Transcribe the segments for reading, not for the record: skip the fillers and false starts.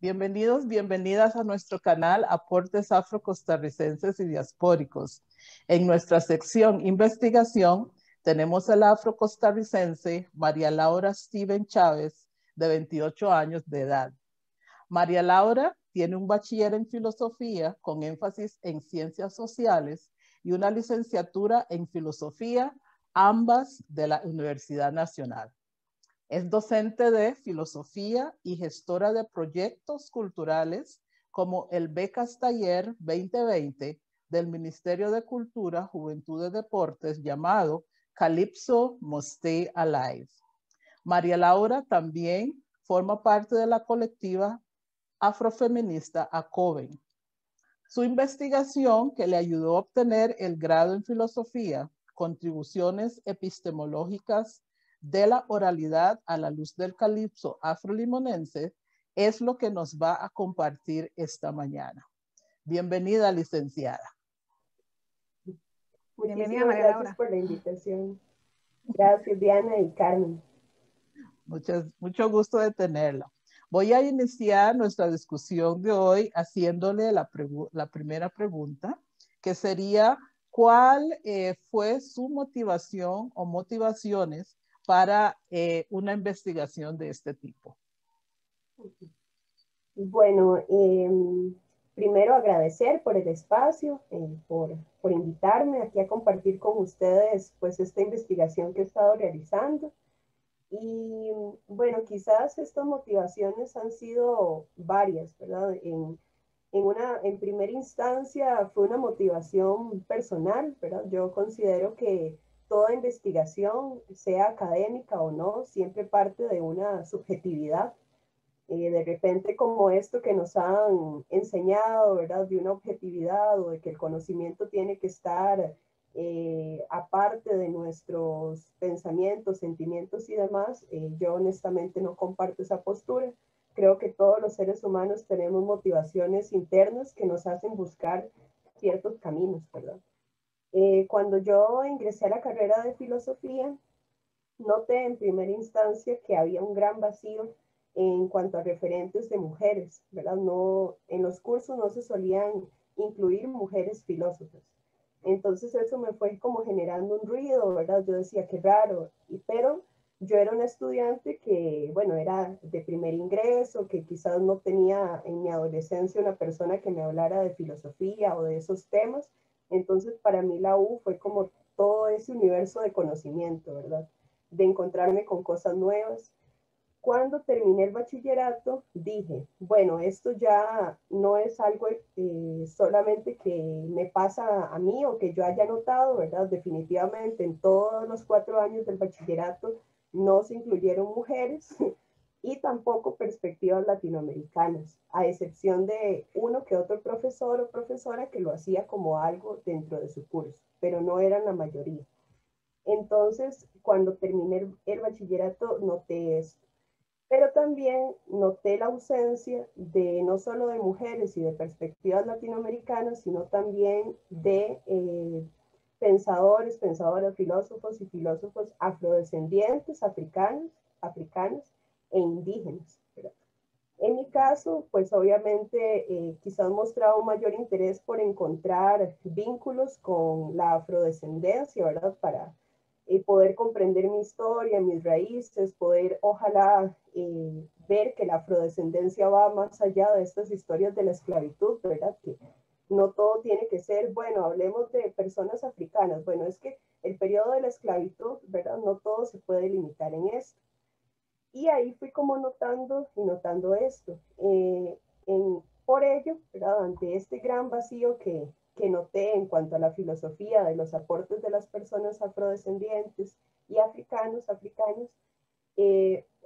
Bienvenidos, bienvenidas a nuestro canal Aportes Afro-Costarricenses y Diaspóricos. En nuestra sección Investigación tenemos a la afro-costarricense María Laura Steven Chávez, de 28 años de edad. María Laura tiene un bachiller en filosofía con énfasis en ciencias sociales y una licenciatura en filosofía, ambas de la Universidad Nacional. Es docente de filosofía y gestora de proyectos culturales como el Becas Taller 2020 del Ministerio de Cultura, Juventud y Deportes llamado Calypso Must Stay Alive. María Laura también forma parte de la colectiva afrofeminista ACOVEN. Su investigación, que le ayudó a obtener el grado en filosofía, contribuciones epistemológicas de la oralidad a la luz del calipso afrolimonense, es lo que nos va a compartir esta mañana. Bienvenida, licenciada. Muchísimas gracias por la invitación. Gracias, Diana y Carmen. Mucho gusto de tenerla. Voy a iniciar nuestra discusión de hoy haciéndole la primera pregunta, que sería, ¿cuál fue su motivación o motivaciones para una investigación de este tipo? Bueno, primero agradecer por el espacio, por invitarme aquí a compartir con ustedes pues esta investigación que he estado realizando. Y bueno, quizás estas motivaciones han sido varias, ¿verdad? En primera instancia fue una motivación personal, ¿verdad? Yo considero que toda investigación, sea académica o no, siempre parte de una subjetividad. De repente como esto que nos han enseñado, ¿verdad? De una objetividad o de que el conocimiento tiene que estar aparte de nuestros pensamientos, sentimientos y demás, yo honestamente no comparto esa postura. Creo que todos los seres humanos tenemos motivaciones internas que nos hacen buscar ciertos caminos, ¿verdad? Cuando yo ingresé a la carrera de filosofía, noté en primera instancia que había un gran vacío en cuanto a referentes de mujeres, ¿verdad? No, en los cursos no se solían incluir mujeres filósofas. Entonces eso me fue como generando un ruido, ¿verdad? Yo decía, qué raro, pero yo era una estudiante que, bueno, era de primer ingreso, que quizás no tenía en mi adolescencia una persona que me hablara de filosofía o de esos temas. Entonces para mí la U fue como todo ese universo de conocimiento, ¿verdad? De encontrarme con cosas nuevas. Cuando terminé el bachillerato, dije, bueno, esto ya no es algo solamente que me pasa a mí o que yo haya notado, ¿verdad? Definitivamente en todos los 4 años del bachillerato no se incluyeron mujeres y tampoco perspectivas latinoamericanas, a excepción de uno que otro profesor o profesora que lo hacía como algo dentro de su curso, pero no eran la mayoría. Entonces, cuando terminé el bachillerato, noté esto. Pero también noté la ausencia de no solo de mujeres y de perspectivas latinoamericanas, sino también de pensadores, pensadoras, filósofos y filósofos afrodescendientes, africanos e indígenas, ¿verdad? En mi caso, pues obviamente quizás mostraba un mayor interés por encontrar vínculos con la afrodescendencia, ¿verdad? Para poder comprender mi historia, mis raíces, poder ojalá ver que la afrodescendencia va más allá de estas historias de la esclavitud, ¿verdad? Que no todo tiene que ser, bueno, hablemos de personas africanas, bueno, es que el periodo de la esclavitud, ¿verdad? No todo se puede limitar en esto. Y ahí fui como notando y notando esto. Por ello, ¿verdad? Ante este gran vacío que noté en cuanto a la filosofía de los aportes de las personas afrodescendientes y africanos,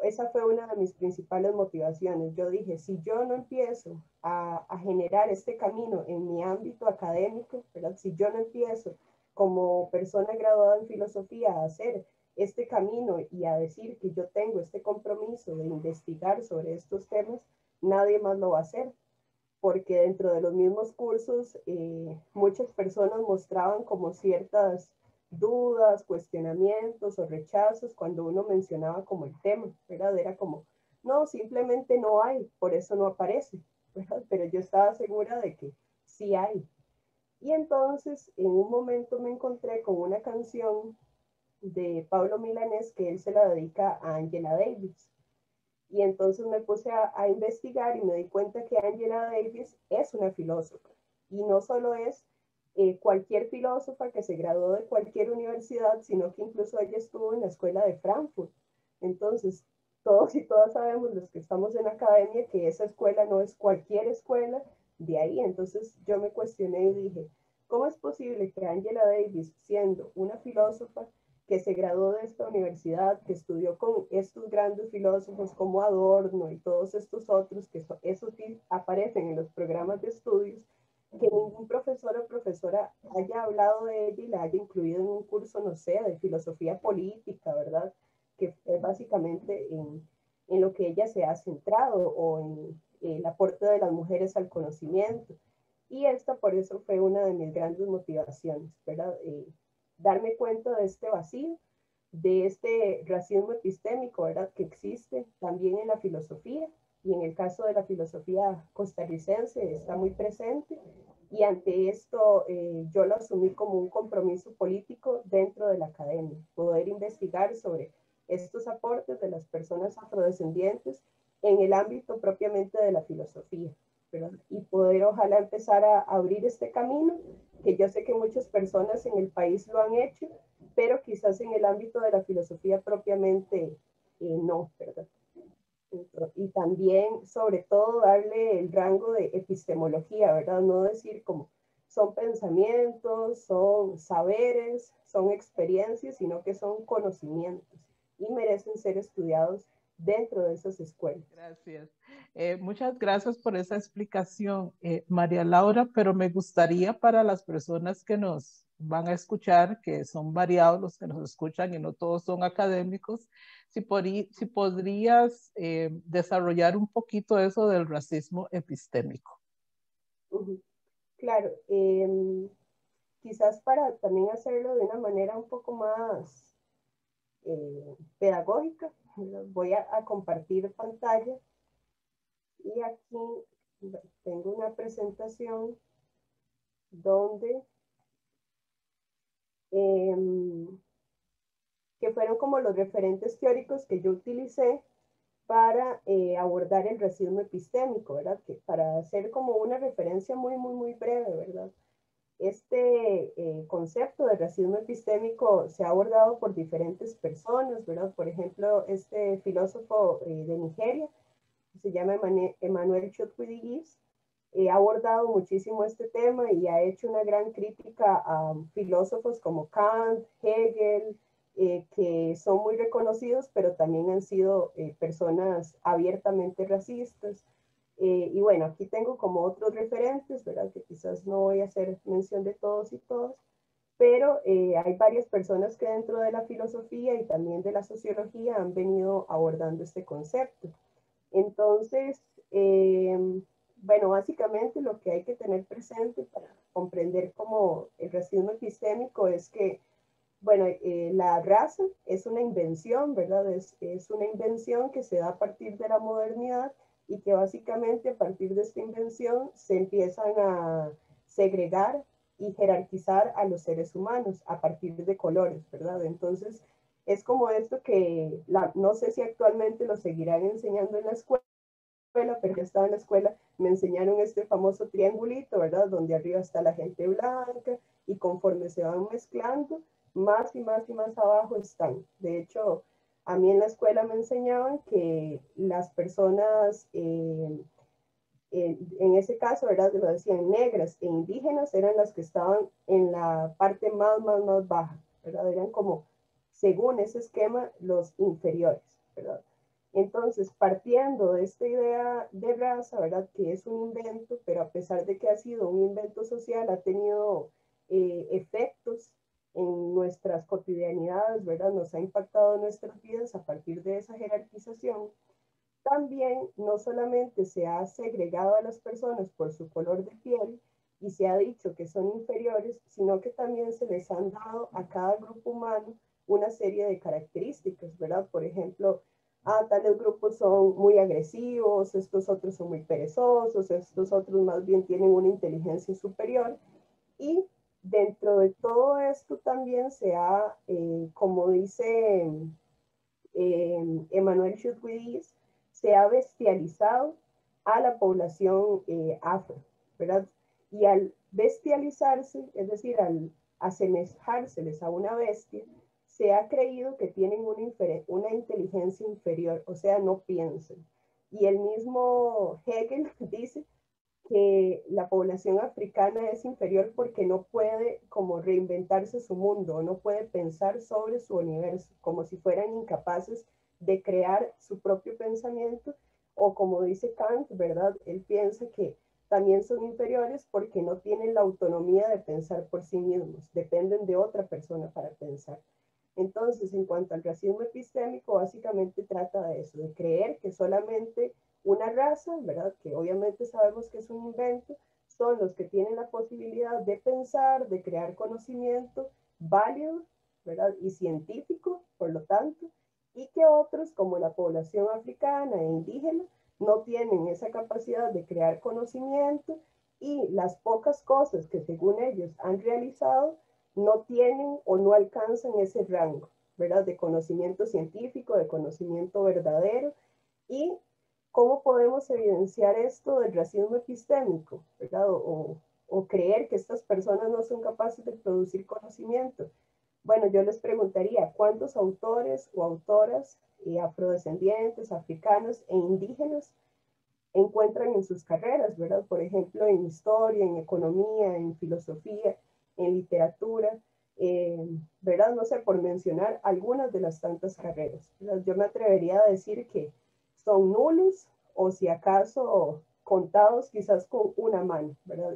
esa fue una de mis principales motivaciones. Yo dije, si yo no empiezo a generar este camino en mi ámbito académico, ¿verdad? Si yo no empiezo como persona graduada en filosofía a hacer este camino y a decir que yo tengo este compromiso de investigar sobre estos temas, nadie más lo va a hacer, porque dentro de los mismos cursos muchas personas mostraban como ciertas dudas, cuestionamientos o rechazos cuando uno mencionaba como el tema, ¿verdad? Era como, no, simplemente no hay, por eso no aparece, ¿verdad? Pero yo estaba segura de que sí hay. Y entonces en un momento me encontré con una canción de Pablo Milanés que él se la dedica a Angela Davis. Y entonces me puse a investigar y me di cuenta que Angela Davis es una filósofa. Y no solo es cualquier filósofa que se graduó de cualquier universidad, sino que incluso ella estuvo en la escuela de Frankfurt. Entonces, todos y todas sabemos, los que estamos en academia, que esa escuela no es cualquier escuela de ahí. Entonces yo me cuestioné y dije, ¿cómo es posible que Angela Davis, siendo una filósofa, que se graduó de esta universidad, que estudió con estos grandes filósofos como Adorno y todos estos otros, que esos sí aparecen en los programas de estudios, que ningún profesor o profesora haya hablado de ella y la haya incluido en un curso, no sé, de filosofía política, ¿verdad? Que es básicamente en lo que ella se ha centrado o en el aporte de las mujeres al conocimiento. Y esta por eso fue una de mis grandes motivaciones, ¿verdad? Darme cuenta de este vacío, de este racismo epistémico, ¿verdad? Que existe también en la filosofía, y en el caso de la filosofía costarricense está muy presente, y ante esto yo lo asumí como un compromiso político dentro de la academia, poder investigar sobre estos aportes de las personas afrodescendientes en el ámbito propiamente de la filosofía, ¿verdad? Y poder ojalá empezar a abrir este camino, que yo sé que muchas personas en el país lo han hecho, pero quizás en el ámbito de la filosofía propiamente no, ¿verdad? Y también, sobre todo, darle el rango de epistemología, ¿verdad? No decir como son pensamientos, son saberes, son experiencias, sino que son conocimientos y merecen ser estudiados dentro de esas escuelas. Gracias. Muchas gracias por esa explicación, María Laura, pero me gustaría para las personas que nos van a escuchar, que son variados los que nos escuchan y no todos son académicos, si podrías desarrollar un poquito eso del racismo epistémico. Claro, quizás para también hacerlo de una manera un poco más pedagógica, voy a compartir pantalla y aquí tengo una presentación donde que fueron como los referentes teóricos que yo utilicé para abordar el racismo epistémico, ¿verdad? Que para hacer como una referencia muy breve, ¿verdad? Este concepto de racismo epistémico se ha abordado por diferentes personas, ¿verdad? Por ejemplo, este filósofo de Nigeria, que se llama Emmanuel Chukwu-Digis, ha abordado muchísimo este tema y ha hecho una gran crítica a filósofos como Kant, Hegel, que son muy reconocidos, pero también han sido personas abiertamente racistas. Y bueno, aquí tengo como otros referentes, ¿verdad? Que quizás no voy a hacer mención de todos y todas, pero hay varias personas que dentro de la filosofía y también de la sociología han venido abordando este concepto. Entonces, bueno, básicamente lo que hay que tener presente para comprender como el racismo epistémico es que, bueno, la raza es una invención, ¿verdad? Es una invención que se da a partir de la modernidad y que básicamente a partir de esta invención se empiezan a segregar y jerarquizar a los seres humanos a partir de colores, ¿verdad? Entonces, es como esto que no sé si actualmente lo seguirán enseñando en la escuela, pero ya estaba en la escuela, me enseñaron este famoso triangulito, ¿verdad? Donde arriba está la gente blanca y conforme se van mezclando, más y más y más abajo están. De hecho, a mí en la escuela me enseñaban que las personas, en ese caso, ¿verdad? Lo decían negras e indígenas, eran las que estaban en la parte más baja, ¿verdad? Eran como, según ese esquema, los inferiores, ¿verdad? Entonces, partiendo de esta idea de raza, ¿verdad? Que es un invento, pero a pesar de que ha sido un invento social, ha tenido efectos en nuestras cotidianidades, ¿verdad? Nos ha impactado en nuestras vidas a partir de esa jerarquización. También no solamente se ha segregado a las personas por su color de piel y se ha dicho que son inferiores, sino que también se les han dado a cada grupo humano una serie de características, ¿verdad? Por ejemplo, tales grupos son muy agresivos, estos otros son muy perezosos, estos otros más bien tienen una inteligencia superior. Y dentro de todo esto también se ha, como dice Emmanuel Chudwiz, se ha bestializado a la población afro, ¿verdad? Y al bestializarse, es decir, al asemejárseles a una bestia, se ha creído que tienen una inteligencia inferior, o sea, no piensan. Y el mismo Hegel dice que la población africana es inferior porque no puede como reinventarse su mundo, no puede pensar sobre su universo, como si fueran incapaces de crear su propio pensamiento, o como dice Kant, ¿verdad? Él piensa que también son inferiores porque no tienen la autonomía de pensar por sí mismos, dependen de otra persona para pensar. Entonces, en cuanto al racismo epistémico, básicamente trata de eso, de creer que solamente una raza, ¿verdad? Que obviamente sabemos que es un invento, son los que tienen la posibilidad de pensar, de crear conocimiento válido, ¿verdad? Y científico, por lo tanto, y que otros, como la población africana e indígena, no tienen esa capacidad de crear conocimiento, y las pocas cosas que según ellos han realizado no tienen o no alcanzan ese rango, ¿verdad? De conocimiento científico, de conocimiento verdadero. Y cómo podemos evidenciar esto del racismo epistémico, ¿verdad? O creer que estas personas no son capaces de producir conocimiento. Bueno, yo les preguntaría, ¿cuántos autores o autoras afrodescendientes, africanos e indígenas encuentran en sus carreras, ¿verdad? Por ejemplo, en historia, en economía, en filosofía, en literatura, ¿verdad? No sé, por mencionar algunas de las tantas carreras, ¿verdad? Yo me atrevería a decir que son nulos, o si acaso contados quizás con una mano, ¿verdad?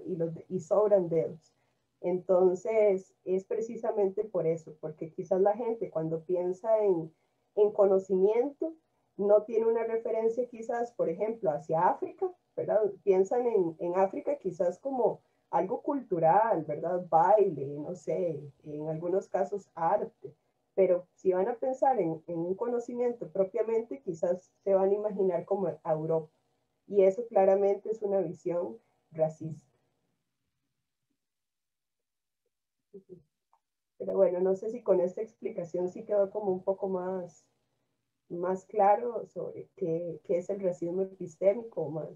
Y sobran dedos. Entonces, es precisamente por eso, porque quizás la gente cuando piensa en conocimiento, no tiene una referencia quizás, por ejemplo, hacia África, ¿verdad? Piensan en África quizás como algo cultural, ¿verdad? Baile, no sé, en algunos casos arte, pero si van a pensar en un conocimiento propiamente, quizás se van a imaginar como a Europa, y eso claramente es una visión racista. Pero bueno, no sé si con esta explicación sí quedó como un poco más claro sobre qué es el racismo epistémico, más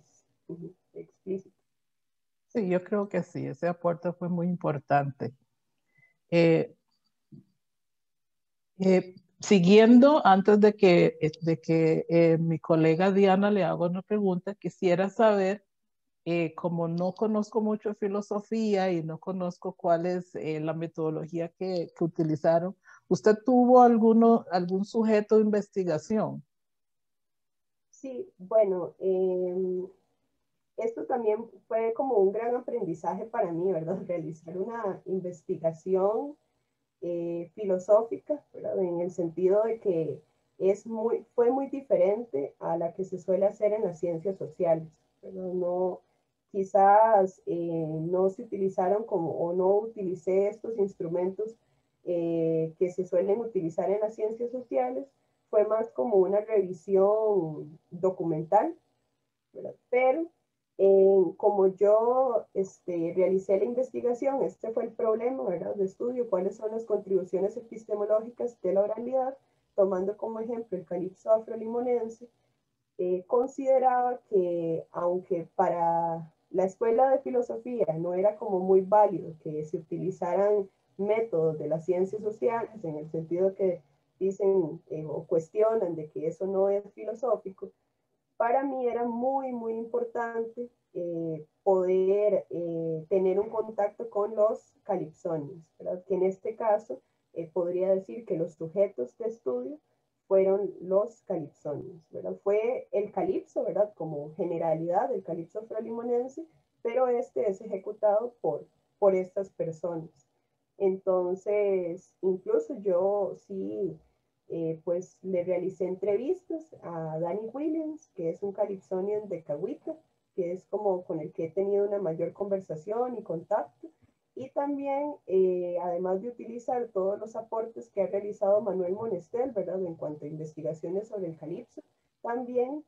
explícito. Sí, yo creo que sí, ese aporte fue muy importante. Eh, Siguiendo, antes de que mi colega Diana le haga una pregunta, quisiera saber, como no conozco mucho de filosofía y no conozco cuál es la metodología que utilizaron, ¿usted tuvo algún sujeto de investigación? Sí, bueno, esto también fue como un gran aprendizaje para mí, ¿verdad? Realizar una investigación filosófica, ¿verdad? En el sentido de que fue muy diferente a la que se suele hacer en las ciencias sociales, ¿verdad? No, quizás no se utilizaron o no utilicé estos instrumentos que se suelen utilizar en las ciencias sociales, fue más como una revisión documental, ¿verdad? Pero como yo realicé la investigación, este fue el problema, ¿verdad? De estudio, cuáles son las contribuciones epistemológicas de la oralidad, tomando como ejemplo el calipso afrolimonense, consideraba que aunque para la escuela de filosofía no era como muy válido que se utilizaran métodos de las ciencias sociales, en el sentido que dicen o cuestionan de que eso no es filosófico, para mí era muy importante poder tener un contacto con los calipsonios, ¿verdad? Que en este caso podría decir que los sujetos de estudio fueron los calipsonios, ¿verdad? Fue el calipso, ¿verdad? Como generalidad, el calipso afrolimonense, pero este es ejecutado por estas personas. Entonces, incluso yo sí pues le realicé entrevistas a Danny Williams, que es un Calypsonian de Cahuita, que es como con el que he tenido una mayor conversación y contacto, Y también, además de utilizar todos los aportes que ha realizado Manuel Monestel, ¿verdad? En cuanto a investigaciones sobre el calipso, también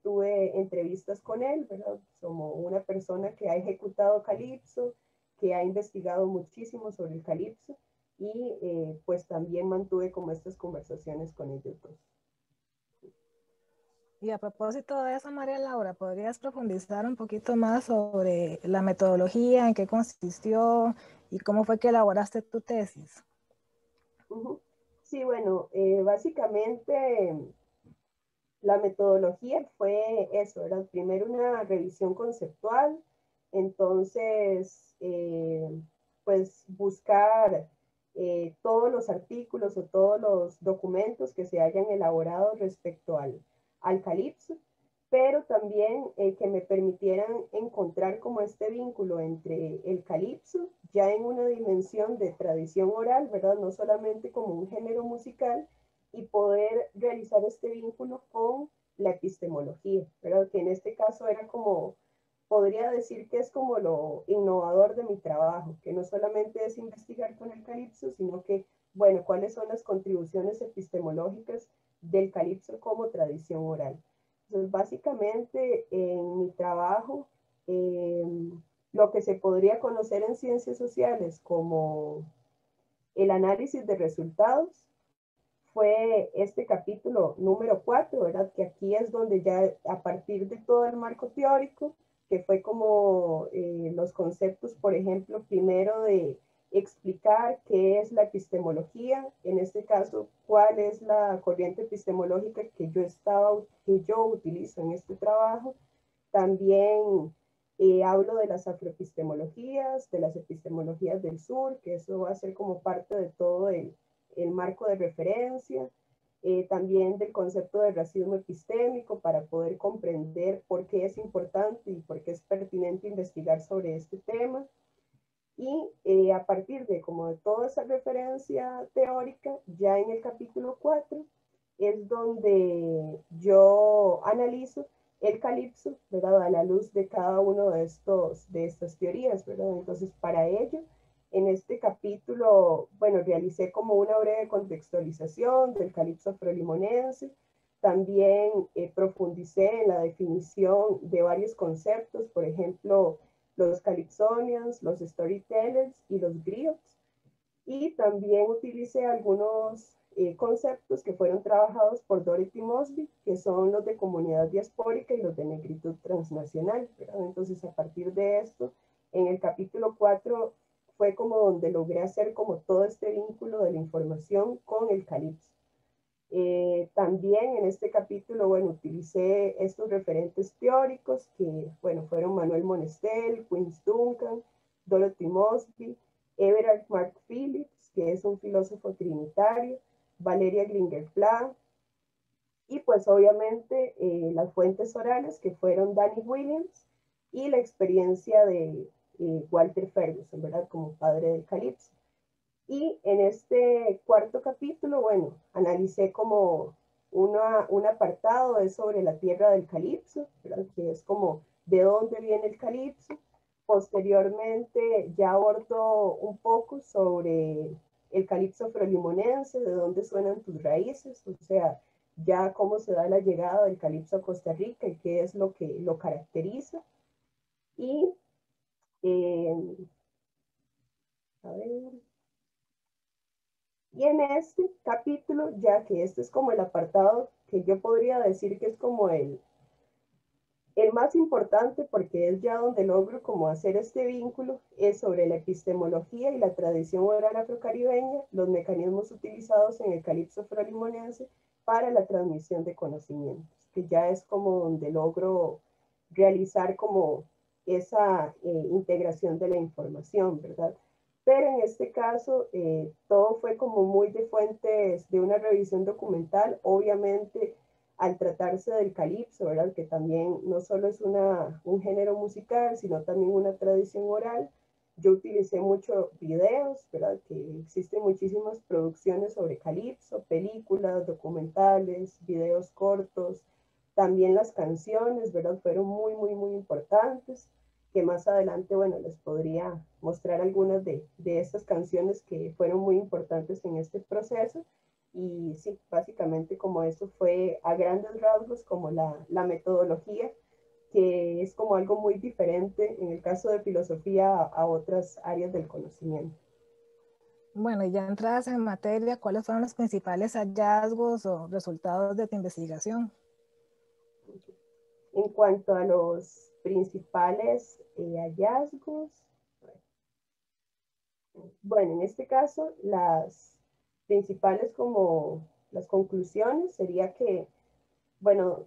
tuve entrevistas con él, ¿verdad? Como una persona que ha ejecutado calipso, que ha investigado muchísimo sobre el calipso y pues también mantuve como estas conversaciones con ellos dos. Y a propósito de eso, María Laura, ¿podrías profundizar un poquito más sobre la metodología, en qué consistió y cómo fue que elaboraste tu tesis? Sí, bueno, básicamente la metodología fue eso, era primero una revisión conceptual, entonces, pues buscar todos los artículos o todos los documentos que se hayan elaborado respecto al calipso, pero también que me permitieran encontrar como este vínculo entre el calipso, ya en una dimensión de tradición oral, ¿verdad? No solamente como un género musical, y poder realizar este vínculo con la epistemología, ¿verdad? Que en este caso era como, podría decir que es como lo innovador de mi trabajo, que no solamente es investigar con el calipso, sino que, bueno, cuáles son las contribuciones epistemológicas del calipso como tradición oral. Entonces, básicamente, en mi trabajo, lo que se podría conocer en ciencias sociales como el análisis de resultados, fue este capítulo número 4, ¿verdad? Que aquí es donde ya a partir de todo el marco teórico, que fue como los conceptos, por ejemplo, primero de explicar qué es la epistemología, en este caso, cuál es la corriente epistemológica que yo utilizo en este trabajo. También hablo de las afroepistemologías, de las epistemologías del sur, que eso va a ser como parte de todo el marco de referencia, también del concepto de racismo epistémico para poder comprender por qué es importante y por qué es pertinente investigar sobre este tema. Y a partir de como de toda esa referencia teórica, ya en el capítulo 4 es donde yo analizo el calipso, ¿verdad? A la luz de cada uno de estas teorías, ¿verdad? Entonces, para ello, en este capítulo, bueno, realicé como una breve contextualización del calipso afrolimonense, también profundicé en la definición de varios conceptos, por ejemplo, los calypsonians, los storytellers y los griots. Y también utilicé algunos conceptos que fueron trabajados por Dorothy Mosby, que son los de comunidad diaspórica y los de negritud transnacional, ¿verdad? Entonces, a partir de esto, en el capítulo 4 fue como donde logré hacer como todo este vínculo de la información con el calipso. También en este capítulo, bueno, utilicé estos referentes teóricos que, bueno, fueron Manuel Monestel, Quince Duncan, Dorothy Mosby, Everard Mark Phillips, que es un filósofo trinitario, Valeria Klinger-Pla, y pues obviamente las fuentes orales que fueron Danny Williams y la experiencia de Walter Ferguson, ¿verdad? Como padre del calipso. Y en este cuarto capítulo, bueno, analicé como un apartado es sobre la tierra del calipso, ¿verdad? Que es como de dónde viene el calipso. Posteriormente ya abordo un poco sobre el calipso afrolimonense, de dónde suenan tus raíces, o sea, ya cómo se da la llegada del calipso a Costa Rica y qué es lo que lo caracteriza. Y, a ver, y en este capítulo, ya que este es como el apartado que yo podría decir que es como el más importante porque es ya donde logro como hacer este vínculo, es sobre la epistemología y la tradición oral afrocaribeña, los mecanismos utilizados en el calipso afrolimonense para la transmisión de conocimientos, que ya es como donde logro realizar como esa integración de la información, ¿verdad? Pero en este caso, todo fue como muy de fuentes de una revisión documental, obviamente al tratarse del calipso, ¿verdad? Que también no solo es un género musical, sino también una tradición oral. Yo utilicé muchos videos, ¿verdad? Que existen muchísimas producciones sobre calipso, películas, documentales, videos cortos. También las canciones, ¿verdad? Fueron muy, muy, muy importantes. que más adelante, bueno, les podría mostrar algunas de estas canciones que fueron muy importantes en este proceso. Y sí, básicamente como eso fue a grandes rasgos como la metodología, que es como algo muy diferente en el caso de filosofía a otras áreas del conocimiento. Bueno, y ya entradas en materia, ¿cuáles fueron los principales hallazgos o resultados de tu investigación? En cuanto a los principales hallazgos, bueno, en este caso, las principales como las conclusiones sería que, bueno,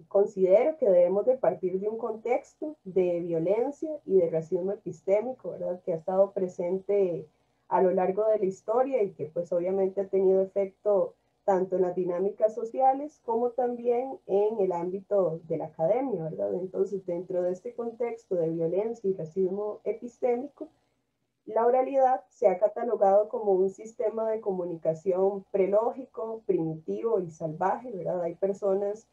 considero que debemos de partir de un contexto de violencia y de racismo epistémico, ¿verdad? Que ha estado presente a lo largo de la historia y que pues obviamente ha tenido efecto tanto en las dinámicas sociales como también en el ámbito de la academia, ¿verdad? Entonces, dentro de este contexto de violencia y racismo epistémico, la oralidad se ha catalogado como un sistema de comunicación prelógico, primitivo y salvaje, ¿verdad? Hay personas,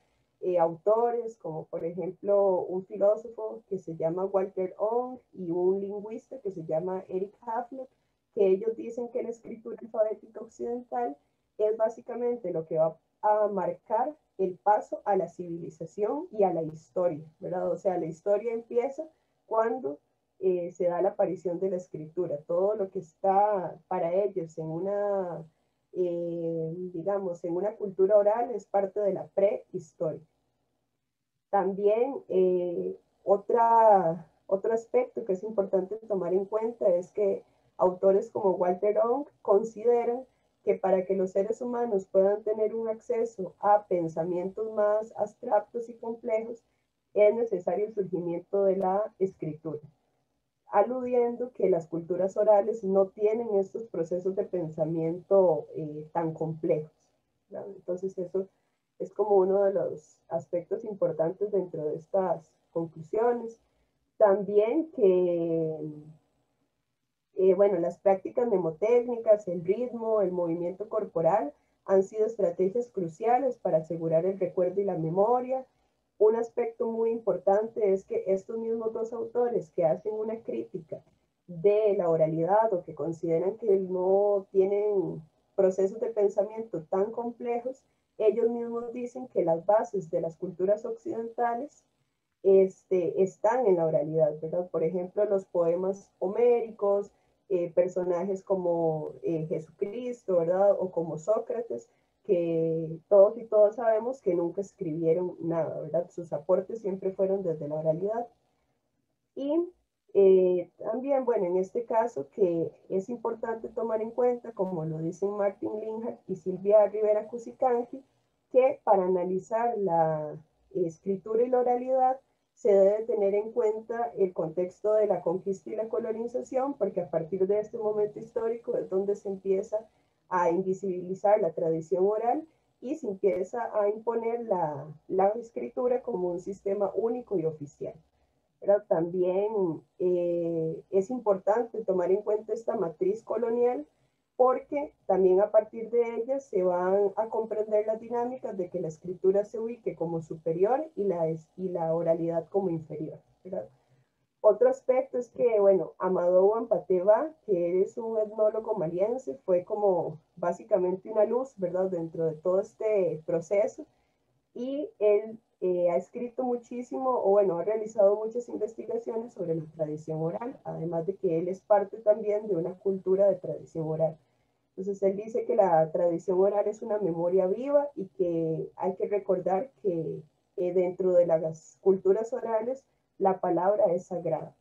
autores, como por ejemplo un filósofo que se llama Walter Ong y un lingüista que se llama Eric Hafner, que ellos dicen que la escritura alfabética occidental es básicamente lo que va a marcar el paso a la civilización y a la historia, ¿verdad? O sea, la historia empieza cuando se da la aparición de la escritura. Todo lo que está para ellos en una, digamos, en una cultura oral es parte de la prehistoria. También otro aspecto que es importante tomar en cuenta es que autores como Walter Ong consideran que para que los seres humanos puedan tener un acceso a pensamientos más abstractos y complejos, es necesario el surgimiento de la escritura, aludiendo que las culturas orales no tienen estos procesos de pensamiento tan complejos, ¿verdad? Entonces eso es como uno de los aspectos importantes dentro de estas conclusiones. También que, bueno, las prácticas mnemotécnicas, el ritmo, el movimiento corporal han sido estrategias cruciales para asegurar el recuerdo y la memoria. Un aspecto muy importante es que estos mismos dos autores que hacen una crítica de la oralidad o que consideran que no tienen procesos de pensamiento tan complejos, ellos mismos dicen que las bases de las culturas occidentales están en la oralidad, ¿verdad? Por ejemplo, los poemas homéricos, personajes como Jesucristo, ¿verdad? O como Sócrates, que todos y todas sabemos que nunca escribieron nada, ¿verdad? Sus aportes siempre fueron desde la oralidad. Y también, bueno, en este caso que es importante tomar en cuenta, como lo dicen Martin Linhart y Silvia Rivera Cusicanqui, que para analizar la escritura y la oralidad se debe tener en cuenta el contexto de la conquista y la colonización, porque a partir de este momento histórico es donde se empieza a invisibilizar la tradición oral y se empieza a imponer la escritura como un sistema único y oficial. Pero también es importante tomar en cuenta esta matriz colonial porque también a partir de ella se van a comprender las dinámicas de que la escritura se ubique como superior y la oralidad como inferior, ¿verdad? Otro aspecto es que, bueno, Amadou Ampateba, que es un etnólogo maliense, fue como básicamente una luz, ¿verdad?, dentro de todo este proceso y él ha escrito muchísimo, o bueno, ha realizado muchas investigaciones sobre la tradición oral, además de que él es parte también de una cultura de tradición oral. Entonces él dice que la tradición oral es una memoria viva y que hay que recordar que dentro de las culturas orales la palabra es sagrada.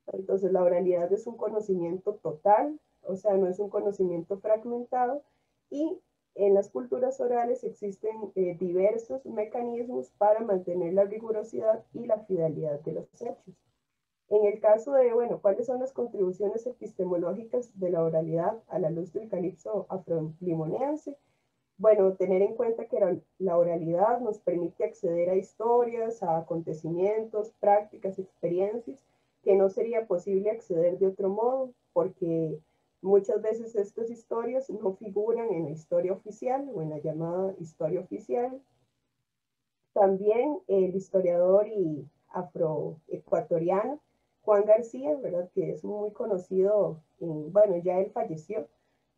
Entonces la oralidad es un conocimiento total, o sea, no es un conocimiento fragmentado y en las culturas orales existen diversos mecanismos para mantener la rigurosidad y la fidelidad de los hechos. En el caso de, bueno, ¿cuáles son las contribuciones epistemológicas de la oralidad a la luz del calipso afro-limonense? Bueno, tener en cuenta que la oralidad nos permite acceder a historias, a acontecimientos, prácticas, experiencias, que no sería posible acceder de otro modo, porque muchas veces estas historias no figuran en la historia oficial o en la llamada historia oficial. También el historiador y afroecuatoriano Juan García, ¿verdad? Que es muy conocido, bueno, ya él falleció,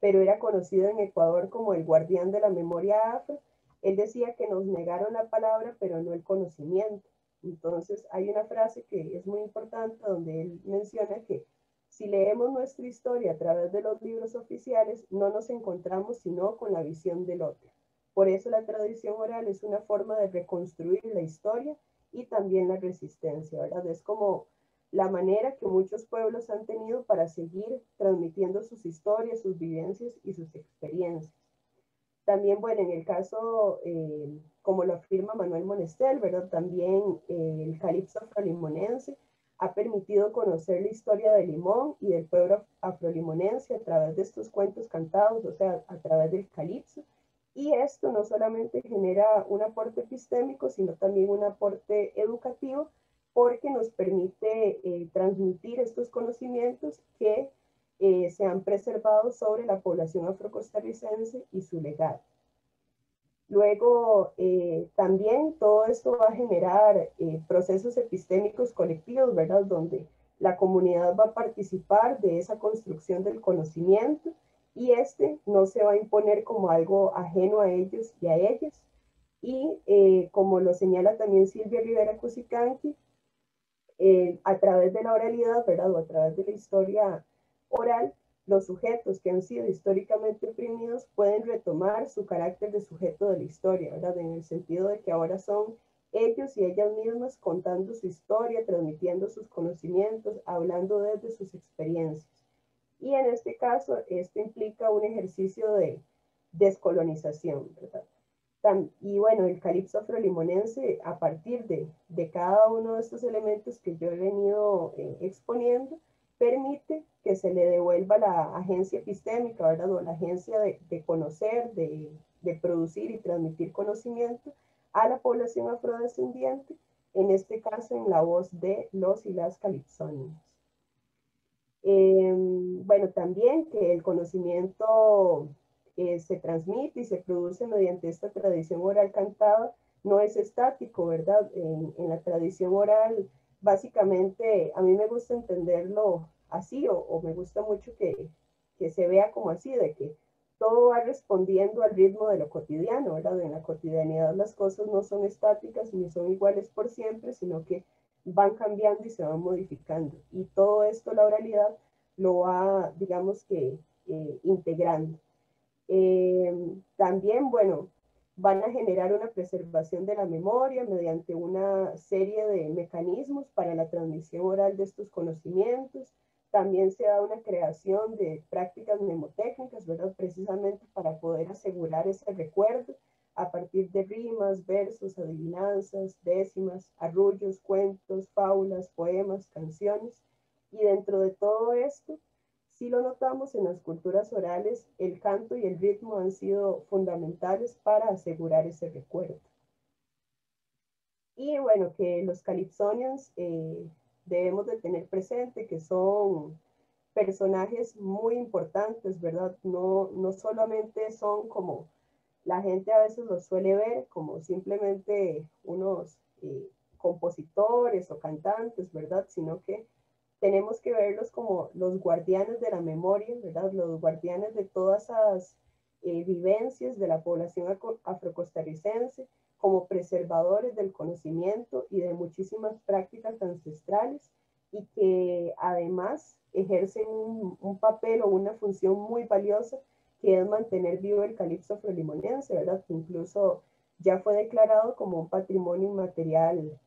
pero era conocido en Ecuador como el guardián de la memoria afro. Él decía que nos negaron la palabra, pero no el conocimiento. Entonces hay una frase que es muy importante donde él menciona que si leemos nuestra historia a través de los libros oficiales, no nos encontramos sino con la visión del otro. Por eso la tradición oral es una forma de reconstruir la historia y también la resistencia, ¿verdad? Es como la manera que muchos pueblos han tenido para seguir transmitiendo sus historias, sus vivencias y sus experiencias. También, bueno, en el caso, como lo afirma Manuel Monestel, ¿verdad? También el calipso afrolimonense ha permitido conocer la historia de Limón y del pueblo afrolimonense a través de estos cuentos cantados, o sea, a través del calipso. Y esto no solamente genera un aporte epistémico, sino también un aporte educativo, porque nos permite transmitir estos conocimientos que se han preservado sobre la población afrocostarricense y su legado. Luego, también todo esto va a generar procesos epistémicos colectivos, ¿verdad? Donde la comunidad va a participar de esa construcción del conocimiento y este no se va a imponer como algo ajeno a ellos y a ellas. Y como lo señala también Silvia Rivera Cusicanqui, a través de la oralidad, ¿verdad? O a través de la historia oral, los sujetos que han sido históricamente oprimidos pueden retomar su carácter de sujeto de la historia, ¿verdad? En el sentido de que ahora son ellos y ellas mismas contando su historia, transmitiendo sus conocimientos, hablando desde sus experiencias. Y en este caso, esto implica un ejercicio de descolonización, ¿verdad? Y bueno, el calipso afrolimonense, a partir de cada uno de estos elementos que yo he venido exponiendo, permite que se le devuelva la agencia epistémica, ¿verdad? O la agencia de conocer, de producir y transmitir conocimiento a la población afrodescendiente, en este caso en la voz de los y las calipsónimas. Bueno, también que el conocimiento se transmite y se produce mediante esta tradición oral cantada, no es estático, ¿verdad? En la tradición oral, básicamente, a mí me gusta entenderlo así, o me gusta mucho que se vea como así, de que todo va respondiendo al ritmo de lo cotidiano, ¿verdad? En la cotidianidad las cosas no son estáticas ni son iguales por siempre, sino que van cambiando y se van modificando. Y todo esto, la oralidad, lo va, digamos que, integrando. También, bueno, van a generar una preservación de la memoria mediante una serie de mecanismos para la transmisión oral de estos conocimientos. También se da una creación de prácticas mnemotécnicas, ¿verdad? Precisamente para poder asegurar ese recuerdo a partir de rimas, versos, adivinanzas, décimas, arrullos, cuentos, fábulas, poemas, canciones. Y dentro de todo esto, si lo notamos en las culturas orales, el canto y el ritmo han sido fundamentales para asegurar ese recuerdo. Y bueno, que los calipsonians debemos de tener presente que son personajes muy importantes, ¿verdad? No solamente son como la gente a veces los suele ver como simplemente unos compositores o cantantes, ¿verdad? Sino que tenemos que verlos como los guardianes de la memoria, ¿verdad? Los guardianes de todas esas vivencias de la población afrocostarricense, como preservadores del conocimiento y de muchísimas prácticas ancestrales y que además ejercen un papel o una función muy valiosa que es mantener vivo el calipso afrolimonense, ¿verdad? Que incluso ya fue declarado como un patrimonio inmaterial,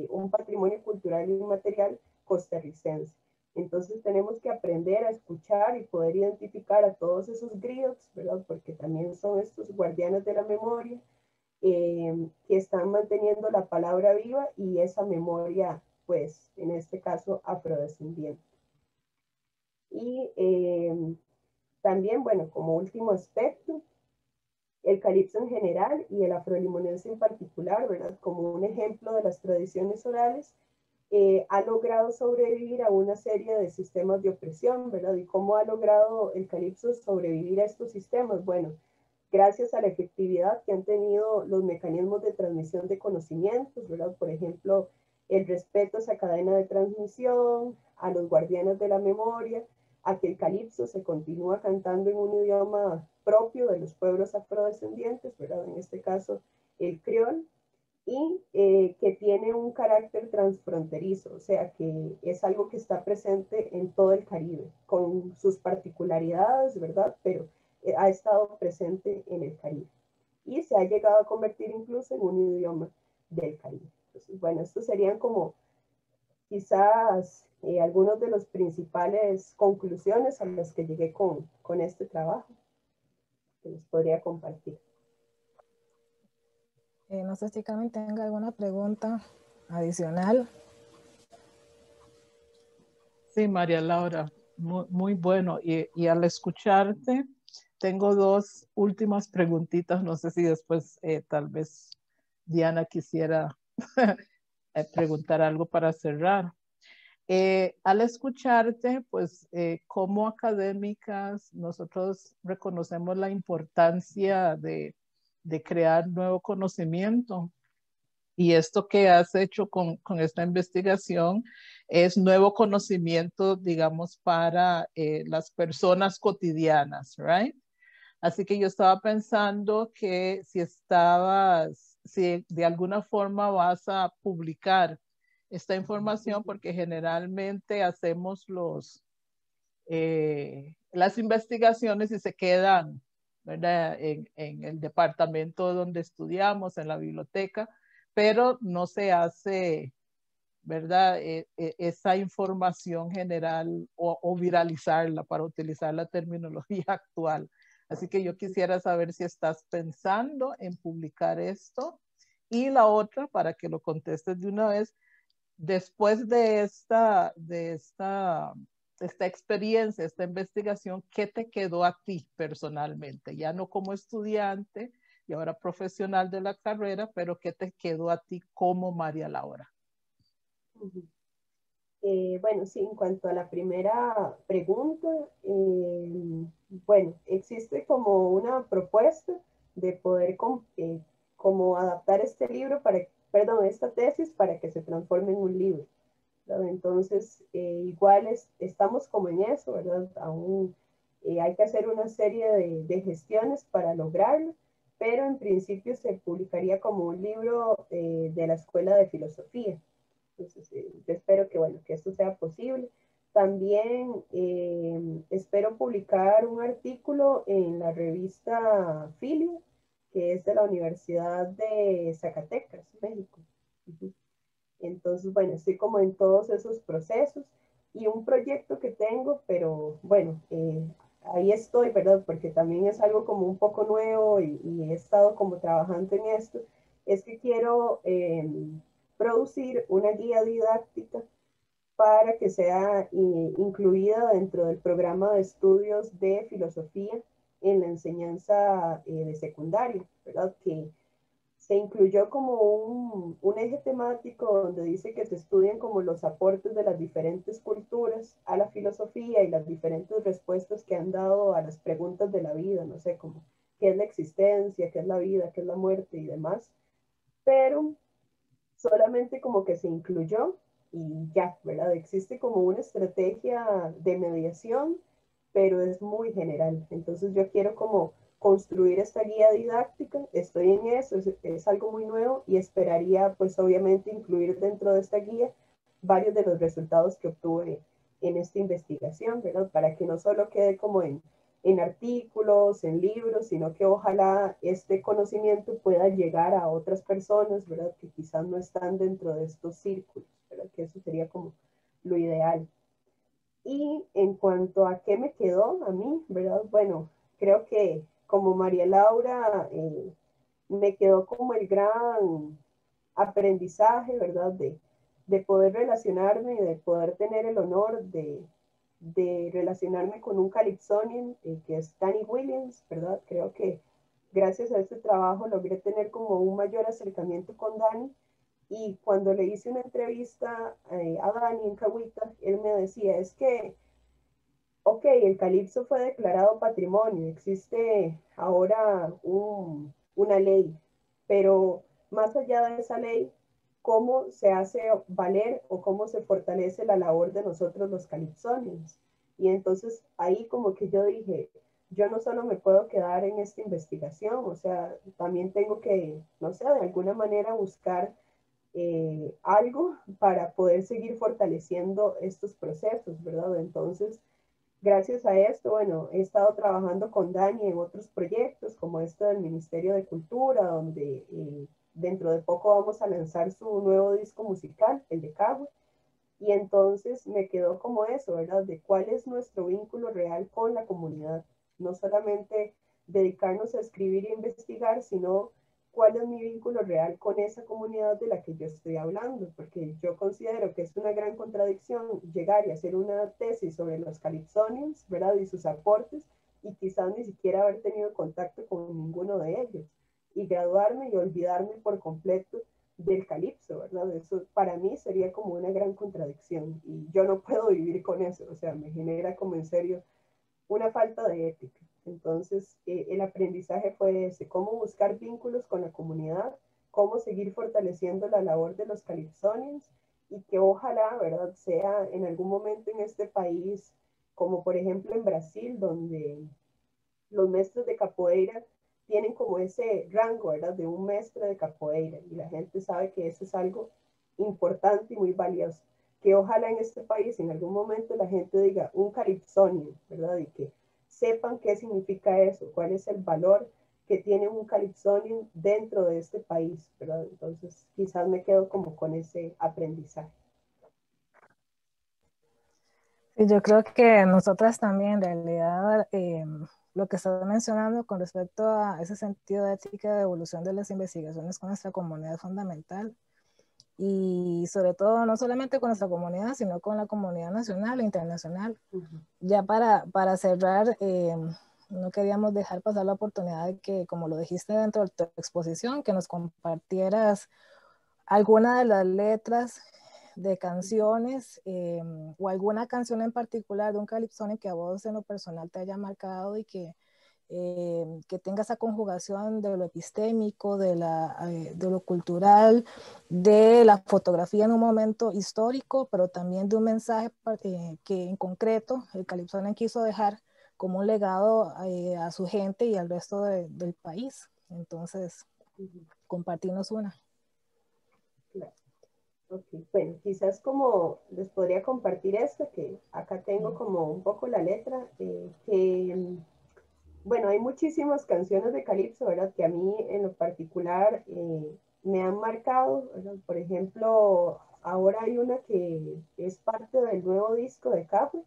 un patrimonio cultural inmaterial costarricense. Entonces tenemos que aprender a escuchar y poder identificar a todos esos griots, ¿verdad? Porque también son estos guardianes de la memoria que están manteniendo la palabra viva y esa memoria, pues, en este caso, afrodescendiente. Y también, bueno, como último aspecto, el calipso en general y el afrolimonense en particular, ¿verdad? Como un ejemplo de las tradiciones orales, ha logrado sobrevivir a una serie de sistemas de opresión, ¿verdad? ¿Y cómo ha logrado el calipso sobrevivir a estos sistemas? Bueno, gracias a la efectividad que han tenido los mecanismos de transmisión de conocimientos, ¿verdad? Por ejemplo, el respeto a esa cadena de transmisión, a los guardianes de la memoria, a que el calipso se continúa cantando en un idioma propio de los pueblos afrodescendientes, ¿verdad? En este caso, el criol, y que tiene un carácter transfronterizo, o sea, que es algo que está presente en todo el Caribe, con sus particularidades, ¿verdad? Pero ha estado presente en el Caribe. Y se ha llegado a convertir incluso en un idioma del Caribe. Entonces, bueno, estos serían como quizás algunos de los principales conclusiones a las que llegué con este trabajo, que les podría compartir. No sé si Carmen tenga alguna pregunta adicional. Sí, María Laura, muy bueno. Y al escucharte, tengo dos últimas preguntitas. No sé si después tal vez Diana quisiera preguntar algo para cerrar. Al escucharte, pues como académicas, nosotros reconocemos la importancia de crear nuevo conocimiento. Y esto que has hecho con esta investigación es nuevo conocimiento, digamos, para las personas cotidianas, ¿right? Así que yo estaba pensando que si de alguna forma vas a publicar esta información, porque generalmente hacemos las investigaciones y se quedan, ¿verdad? En el departamento donde estudiamos, en la biblioteca, pero no se hace, ¿verdad? Esa información general o viralizarla para utilizar la terminología actual. Así que yo quisiera saber si estás pensando en publicar esto. Y la otra, para que lo contestes de una vez, después de esta experiencia, esta investigación, ¿qué te quedó a ti personalmente? Ya no como estudiante y ahora profesional de la carrera, pero ¿qué te quedó a ti como María Laura? Bueno, sí, en cuanto a la primera pregunta, bueno, existe como una propuesta de poder como adaptar este libro perdón, esta tesis para que se transforme en un libro, ¿verdad? Entonces, igual estamos como en eso, ¿verdad? Aún hay que hacer una serie de gestiones para lograrlo, pero en principio se publicaría como un libro de la Escuela de Filosofía. Entonces, yo espero que, bueno, que esto sea posible. También espero publicar un artículo en la revista Filia, que es de la Universidad de Zacatecas, México. Entonces, bueno, estoy como en todos esos procesos y un proyecto que tengo, pero bueno, ahí estoy, ¿verdad? Porque también es algo como un poco nuevo y he estado como trabajando en esto, es que quiero producir una guía didáctica para que sea incluida dentro del programa de estudios de filosofía en la enseñanza de secundaria, ¿verdad? Que se incluyó como un eje temático donde dice que se estudian como los aportes de las diferentes culturas a la filosofía y las diferentes respuestas que han dado a las preguntas de la vida, no sé, como qué es la existencia, qué es la vida, qué es la muerte y demás, pero solamente como que se incluyó y ya, ¿verdad? Existe como una estrategia de mediación, pero es muy general. Entonces yo quiero como construir esta guía didáctica, estoy en eso, es algo muy nuevo y esperaría pues obviamente incluir dentro de esta guía varios de los resultados que obtuve en esta investigación, ¿verdad? Para que no solo quede como en artículos, en libros, sino que ojalá este conocimiento pueda llegar a otras personas, ¿verdad? Que quizás no están dentro de estos círculos, ¿verdad? Que eso sería como lo ideal. Y en cuanto a qué me quedó a mí, ¿verdad? Bueno, creo que como María Laura, me quedó como el gran aprendizaje, ¿verdad? De poder relacionarme y de poder tener el honor de relacionarme con un Calypsonian, que es Danny Williams, ¿verdad? Creo que gracias a este trabajo logré tener como un mayor acercamiento con Danny. Y cuando le hice una entrevista a Dani en Cahuita, él me decía, es que, ok, el calipso fue declarado patrimonio, existe ahora una ley, pero más allá de esa ley, cómo se hace valer o cómo se fortalece la labor de nosotros los calypsonians. Y entonces ahí como que yo dije, yo no solo me puedo quedar en esta investigación, o sea, también tengo que, no sé, de alguna manera buscar algo para poder seguir fortaleciendo estos procesos, ¿verdad? Entonces, gracias a esto, bueno, he estado trabajando con Dani en otros proyectos, como este del Ministerio de Cultura, donde dentro de poco vamos a lanzar su nuevo disco musical, el de Cagüe, y entonces me quedó como eso, ¿verdad? De cuál es nuestro vínculo real con la comunidad. No solamente dedicarnos a escribir e investigar, sino cuál es mi vínculo real con esa comunidad de la que yo estoy hablando, porque yo considero que es una gran contradicción llegar y hacer una tesis sobre los calypsonians, ¿verdad? Y sus aportes, y quizás ni siquiera haber tenido contacto con ninguno de ellos, y graduarme y olvidarme por completo del calipso, ¿verdad? Eso para mí sería como una gran contradicción y yo no puedo vivir con eso, o sea, me genera como en serio una falta de ética. Entonces, el aprendizaje fue ese, cómo buscar vínculos con la comunidad, cómo seguir fortaleciendo la labor de los calypsonians y que ojalá, ¿verdad?, sea en algún momento en este país, como por ejemplo en Brasil, donde los maestros de capoeira tienen como ese rango, ¿verdad? De un maestro de capoeira y la gente sabe que eso es algo importante y muy valioso. Que ojalá en este país en algún momento la gente diga un calypsonian, ¿verdad? Y que sepan qué significa eso, cuál es el valor que tiene un calypsonian dentro de este país, ¿verdad? Entonces quizás me quedo como con ese aprendizaje. Y yo creo que nosotras también, en realidad, lo que estás mencionando con respecto a ese sentido de ética de evolución de las investigaciones con nuestra comunidad es fundamental. Y sobre todo, no solamente con nuestra comunidad, sino con la comunidad nacional e internacional. Ya para cerrar, no queríamos dejar pasar la oportunidad de que, como lo dijiste dentro de tu exposición, que nos compartieras alguna de las letras de canciones o alguna canción en particular de un calypsonian que a vos en lo personal te haya marcado y que tenga esa conjugación de lo epistémico, de lo cultural, de la fotografía en un momento histórico, pero también de un mensaje que en concreto el calypsonian quiso dejar como un legado a su gente y al resto del país. Entonces, compartirnos una. Claro. Okay. Bueno, quizás como les podría compartir esto, que acá tengo como un poco la letra, bueno, hay muchísimas canciones de Calypso, ¿verdad? Que a mí en lo particular me han marcado, ¿verdad? Por ejemplo, ahora hay una que es parte del nuevo disco de Café,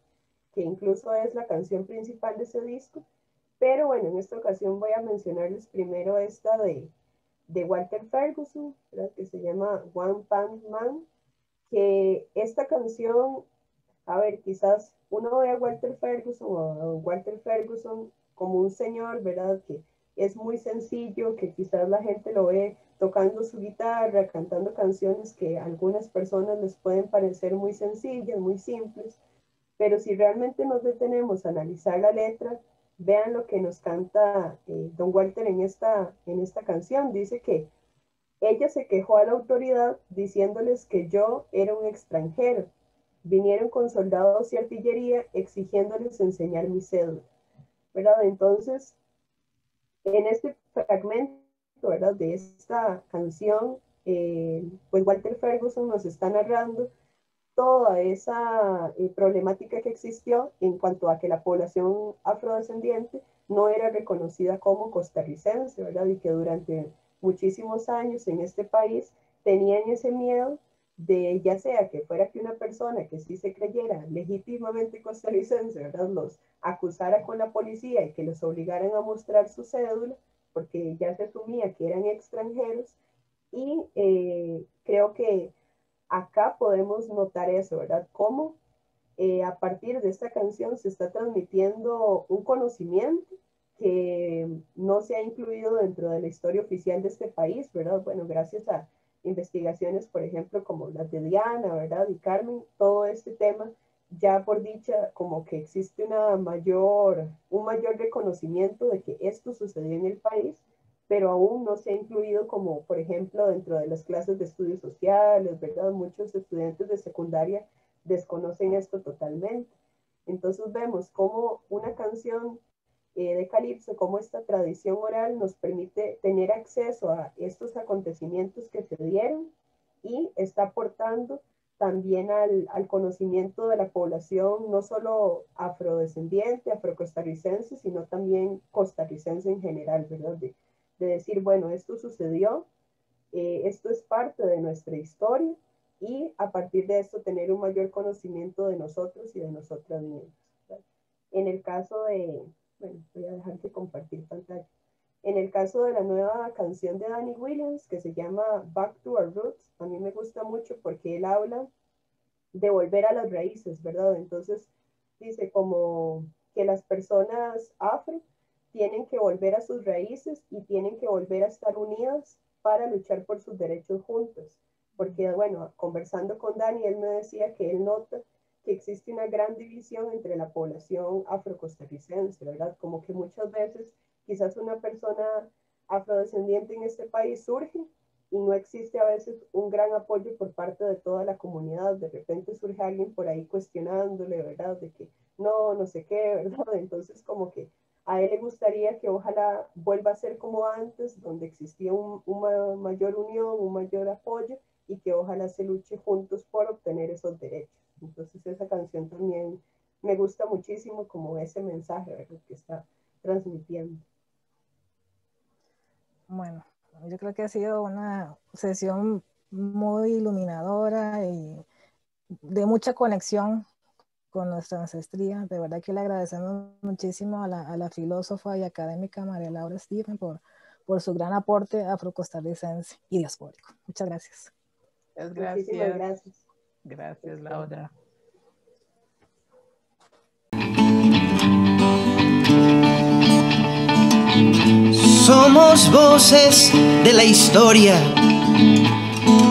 que incluso es la canción principal de ese disco, pero bueno, en esta ocasión voy a mencionarles primero esta de Walter Ferguson, ¿verdad? Que se llama One Punch Man, que esta canción, a ver, quizás uno ve a Walter Ferguson o a Walter Ferguson como un señor, ¿verdad? Que es muy sencillo, que quizás la gente lo ve tocando su guitarra, cantando canciones que a algunas personas les pueden parecer muy sencillas, muy simples, pero si realmente nos detenemos a analizar la letra, vean lo que nos canta Don Walter en esta canción. Dice que ella se quejó a la autoridad diciéndoles que yo era un extranjero. Vinieron con soldados y artillería exigiéndoles enseñar mi cédula, ¿verdad? Entonces, en este fragmento, ¿verdad? De esta canción, pues Walter Ferguson nos está narrando toda esa problemática que existió en cuanto a que la población afrodescendiente no era reconocida como costarricense, ¿verdad? Y que durante muchísimos años en este país tenían ese miedo de ya sea que fuera que una persona que sí se creyera legítimamente costarricense, ¿verdad? Los acusara con la policía y que los obligaran a mostrar su cédula, porque ya se asumía que eran extranjeros. Y creo que acá podemos notar eso, ¿verdad? Cómo a partir de esta canción se está transmitiendo un conocimiento que no se ha incluido dentro de la historia oficial de este país, ¿verdad? Bueno, gracias a investigaciones, por ejemplo, como las de Diana, ¿verdad? Y Carmen, todo este tema, ya por dicha, como que existe un mayor reconocimiento de que esto sucedió en el país, pero aún no se ha incluido como, por ejemplo, dentro de las clases de estudios sociales, ¿verdad? Muchos estudiantes de secundaria desconocen esto totalmente. Entonces vemos cómo una canción de Calipso, cómo esta tradición oral nos permite tener acceso a estos acontecimientos que se dieron y está aportando también al conocimiento de la población, no solo afrodescendiente, afrocostarricense, sino también costarricense en general, ¿verdad? De decir, bueno, esto sucedió, esto es parte de nuestra historia, y a partir de esto tener un mayor conocimiento de nosotros y de nosotras mismas, ¿verdad? En el caso de, bueno, voy a dejar de compartir pantalla. En el caso de la nueva canción de Danny Williams, que se llama Back to Our Roots, a mí me gusta mucho porque él habla de volver a las raíces, ¿verdad? Entonces dice como que las personas afro tienen que volver a sus raíces y tienen que volver a estar unidas para luchar por sus derechos juntos. Porque, bueno, conversando con Dani, él me decía que él nota que existe una gran división entre la población afrocostarricense, ¿verdad? Como que muchas veces quizás una persona afrodescendiente en este país surge y no existe a veces un gran apoyo por parte de toda la comunidad. De repente surge alguien por ahí cuestionándole, ¿verdad? De que no sé qué, ¿verdad? Entonces como que a él le gustaría que ojalá vuelva a ser como antes, donde existía una mayor unión, un mayor apoyo, y que ojalá se luche juntos por obtener esos derechos. Entonces esa canción también me gusta muchísimo como ese mensaje, ¿verdad?, que está transmitiendo. Bueno, yo creo que ha sido una sesión muy iluminadora y de mucha conexión con nuestra ancestría. De verdad que le agradecemos muchísimo a la filósofa y académica María Laura Stephen por su gran aporte afrocostarricense y diaspórico. Muchas gracias. Gracias. Muchísimas gracias. Gracias, Laura. Somos voces de la historia,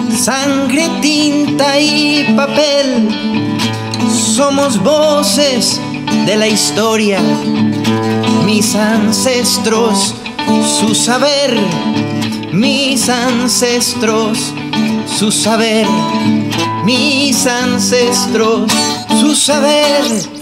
sangre, tinta y papel. Somos voces de la historia, mis ancestros, su saber, mis ancestros, su saber, mis ancestros, su saber.